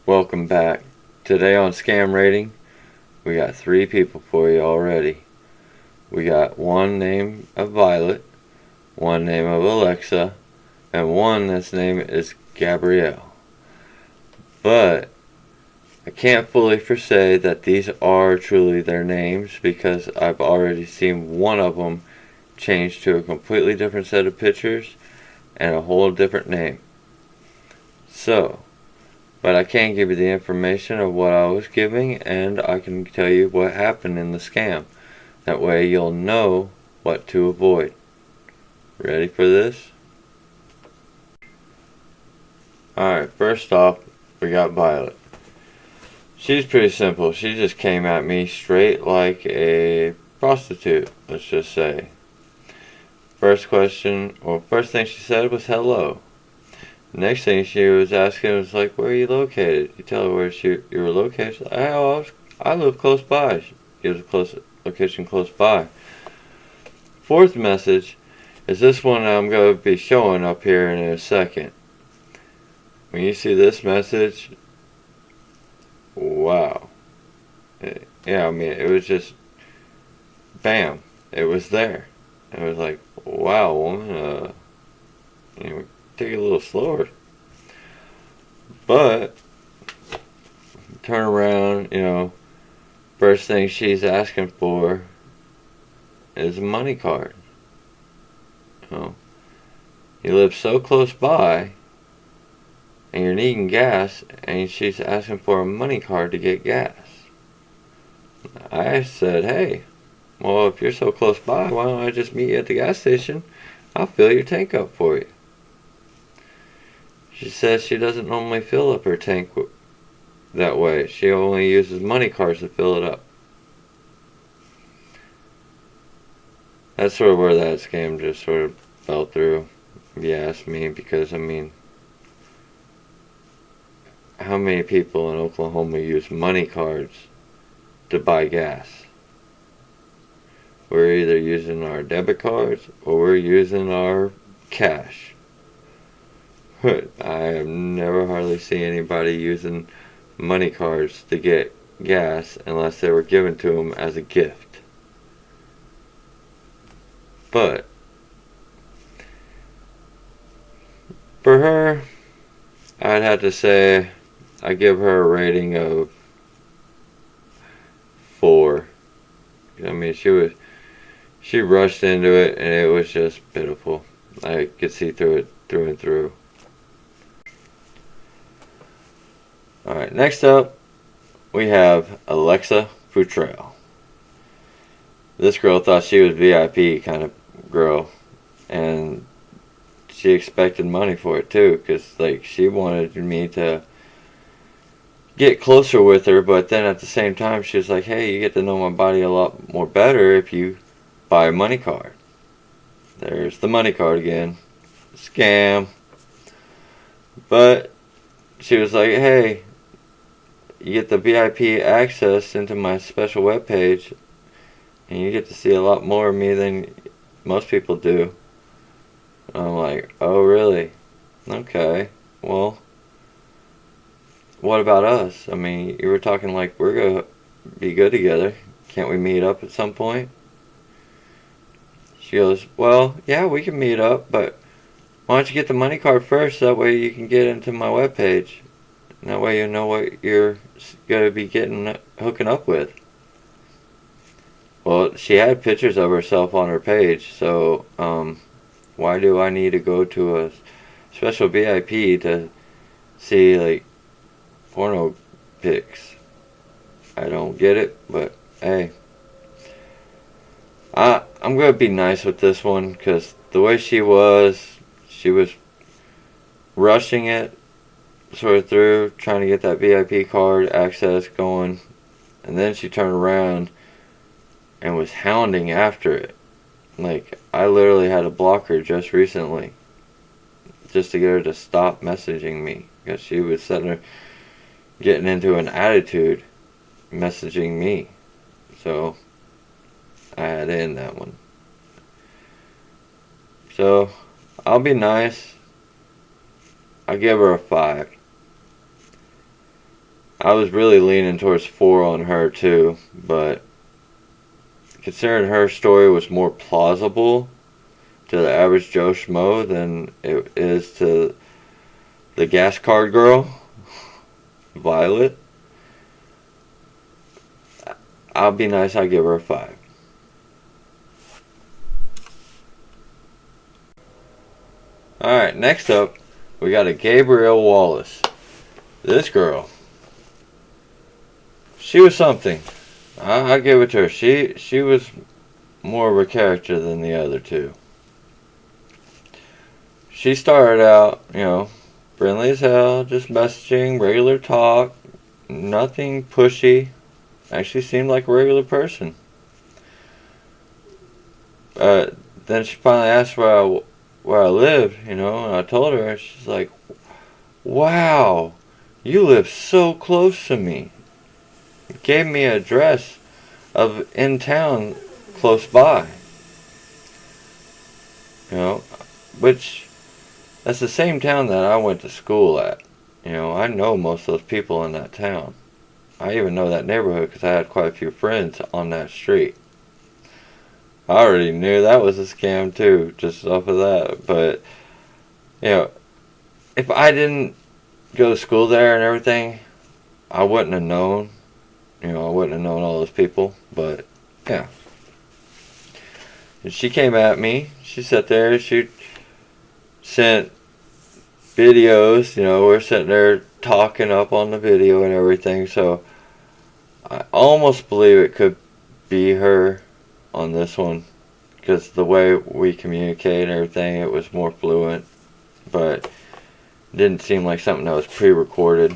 Welcome back. Today on Scam Rating, we got 3 people for you already. We got one name of Violet, one name of Alexa, and one that's name is Gabrielle. But I can't fully foresay that these are truly their names because I've already seen one of them change to a completely different set of pictures and a whole different name. But I can give you the information of what I was giving, and I can tell you what happened in the scam. That way you'll know what to avoid. Ready for this? Alright, first off, we got Violet. She's pretty simple. She just came at me straight like a prostitute, let's just say. First thing she said was hello. Next thing she was asking was like, where are you located? You tell her where you were located. She's like, I live close by. She gives a location close by. Fourth message is this one I'm going to be showing up here in a second. When you see this message, wow. Yeah, I mean, it was just, bam, it was there. It was like, wow, woman, take it a little slower. But turn around, first thing she's asking for is a money card. You live so close by and you're needing gas and she's asking for a money card to get gas. I said, hey, well, if you're so close by, why don't I just meet you at the gas station? I'll fill your tank up for you. She says she doesn't normally fill up her tank that way. She only uses money cards to fill it up. That's sort of where that scam just sort of fell through, if you ask me, because, I mean, how many people in Oklahoma use money cards to buy gas? We're either using our debit cards or we're using our cash. I have never hardly seen anybody using money cards to get gas unless they were given to them as a gift. But for her, I'd have to say I give her a rating of 4. I mean, she rushed into it and it was just pitiful. I could see through it through and through. Alright, next up we have Alexa Futrell. This girl thought she was VIP kind of girl, and she expected money for it too, because like she wanted me to get closer with her, but then at the same time she was like, hey, you get to know my body a lot more better if you buy a money card. There's the money card again. Scam. But she was like, hey, you get the VIP access into my special webpage, and you get to see a lot more of me than most people do. And I'm like, oh really? Okay, well, what about us? I mean, you were talking like we're gonna be good together. Can't we meet up at some point? She goes, well, yeah, we can meet up, but why don't you get the money card first? That way you can get into my webpage. That way you know what you're going to be hooking up with. Well, she had pictures of herself on her page, so why do I need to go to a special VIP to see like porno pics? I don't get it, but hey, I'm gonna be nice with this one because the way she was rushing it sort of through, trying to get that VIP card access going, and then she turned around and was hounding after it. Like, I literally had to block her just recently just to get her to stop messaging me because she was getting into an attitude messaging me. So I had to end that one. So I'll be nice. I'll give her a 5. I was really leaning towards 4 on her too, but considering her story was more plausible to the average Joe Schmo than it is to the gas card girl, Violet, I'll be nice, I'll give her a 5. Alright, next up, we got a Gabrielle Wallace. This girl, she was something. I give it to her. She was more of a character than the other two. She started out, friendly as hell, just messaging, regular talk, nothing pushy. Actually seemed like a regular person. Then she finally asked where I lived, and I told her, and she's like, "Wow, you live so close to me." Gave me an address of in town close by. Which that's the same town that I went to school at. I know most of those people in that town. I even know that neighborhood because I had quite a few friends on that street. I already knew that was a scam too, just off of that. But, if I didn't go to school there and everything, I wouldn't have known. I wouldn't have known all those people. But, yeah. And she came at me. She sat there. She sent videos. We're sitting there talking up on the video and everything. So, I almost believe it could be her on this one, because the way we communicate and everything, it was more fluent, but it didn't seem like something that was pre-recorded.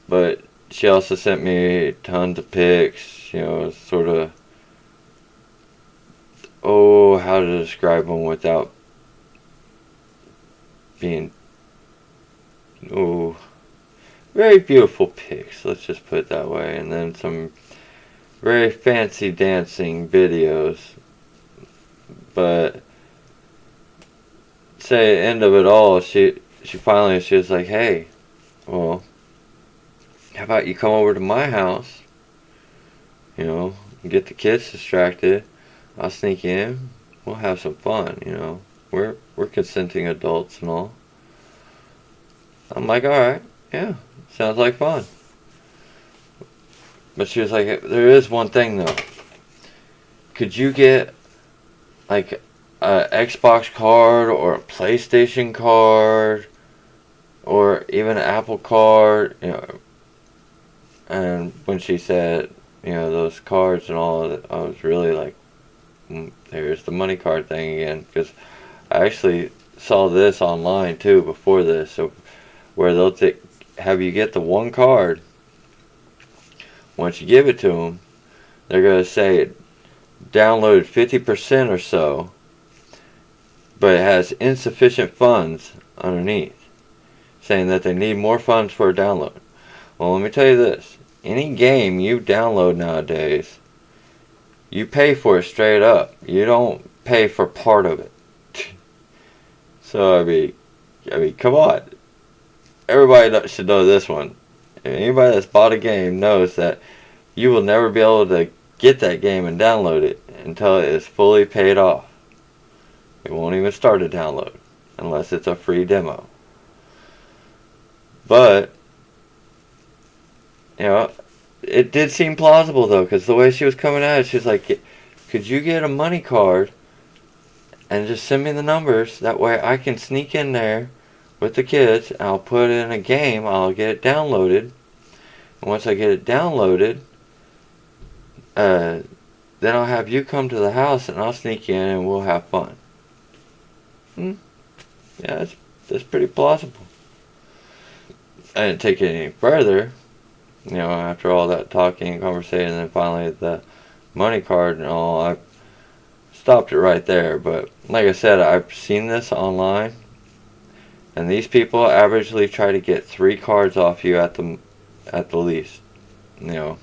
But she also sent me tons of pics, sort of, how to describe them without being, very beautiful pics, let's just put it that way, and then some very fancy dancing videos. But say at the end of it all, she was like, "Hey, well, how about you come over to my house, get the kids distracted, I'll sneak in, we'll have some fun, we're consenting adults and all." I'm like, "Alright, yeah, sounds like fun." But she was like, "There is one thing though. Could you get like a Xbox card or a PlayStation card or even an Apple card?" And when she said, those cards and all, I was really like, there's the money card thing again. Because I actually saw this online too before this, so where they'll have you get the one card. Once you give it to them, they're going to say it downloaded 50% or so, but it has insufficient funds underneath, saying that they need more funds for a download. Well, let me tell you this. Any game you download nowadays, you pay for it straight up. You don't pay for part of it. So, I mean, come on. Everybody should know this one. Anybody that's bought a game knows that you will never be able to get that game and download it until it is fully paid off. It won't even start a download unless it's a free demo. But, it did seem plausible though, because the way she was coming at it, she was like, "Could you get a money card and just send me the numbers? That way I can sneak in there with the kids, I'll put in a game, I'll get it downloaded. And once I get it downloaded, then I'll have you come to the house and I'll sneak in and we'll have fun." Yeah, that's pretty plausible. I didn't take it any further. After all that talking and conversation, and then finally the money card and all, I stopped it right there. But like I said, I've seen this online. And these people averagely try to get 3 cards off you at the least. They'll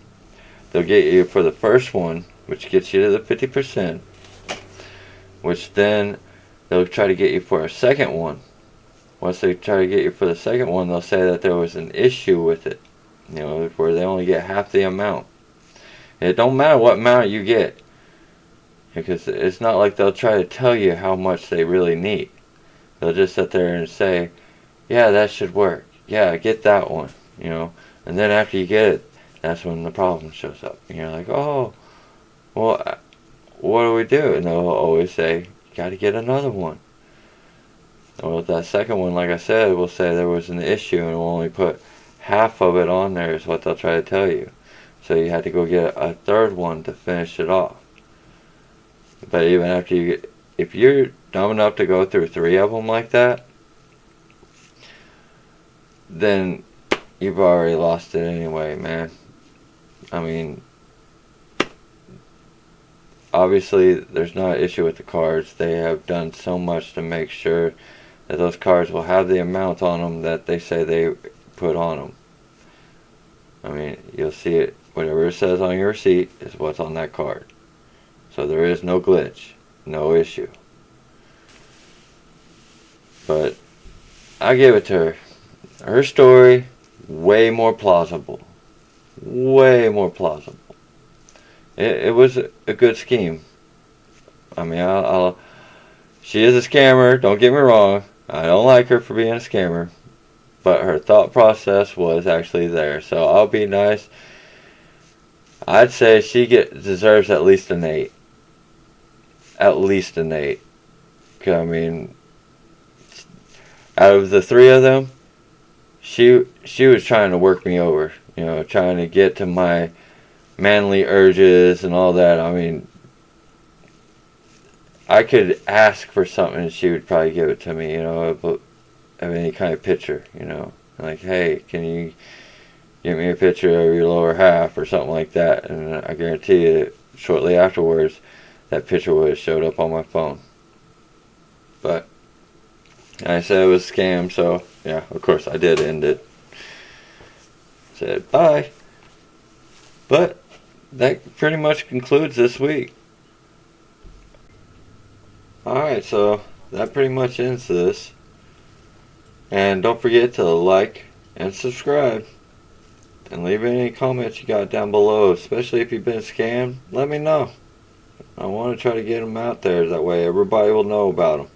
get you for the first one, which gets you to the 50%, which then they'll try to get you for a second one, once they try to get you for the second one, they'll say that there was an issue with it. You know, where they only get half the amount. It don't matter what amount you get, because it's not like they'll try to tell you how much they really need. They'll just sit there and say, yeah, that should work. Yeah, get that one. You know, and then after you get it, that's when the problem shows up. And you're like, oh, well, what do we do? And they'll always say, you got to get another one. Well, with that second one, like I said, we'll say there was an issue and we'll only put half of it on there is what they'll try to tell you. So you had to go get a third one to finish it off. But even after you get, if you're dumb enough to go through 3 of them like that, then you've already lost it anyway, man. I mean, obviously there's not an issue with the cards. They have done so much to make sure that those cards will have the amount on them that they say they put on them. I mean, you'll see it, whatever it says on your receipt is what's on that card. So there is no glitch, no issue. But I give it to her. Her story, way more plausible. Way more plausible. It was a good scheme. I mean, she is a scammer, don't get me wrong. I don't like her for being a scammer. But her thought process was actually there. So I'll be nice. I'd say she deserves at least an 8. At least an 8. 'Cause, I mean, out of the 3 of them, she was trying to work me over. You know, trying to get to my manly urges and all that. I mean, I could ask for something and she would probably give it to me, you know, of any kind of picture, you know. Like, hey, can you get me a picture of your lower half or something like that? And I guarantee you that shortly afterwards, that picture would have showed up on my phone. But I said it was a scam, so yeah, of course I did end it. Said bye. But that pretty much concludes this week. Alright, so that pretty much ends this. And don't forget to like and subscribe. And leave any comments you got down below, especially if you've been scammed. Let me know. I want to try to get them out there. That way everybody will know about them.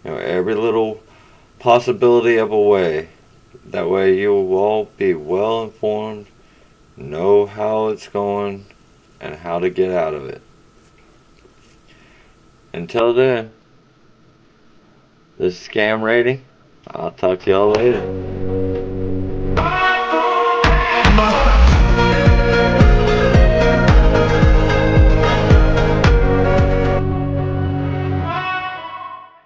You know, every little possibility of a way. That way you will all be well informed, know how it's going, and how to get out of it. Until then, this is Scam Rating. I'll talk to y'all later.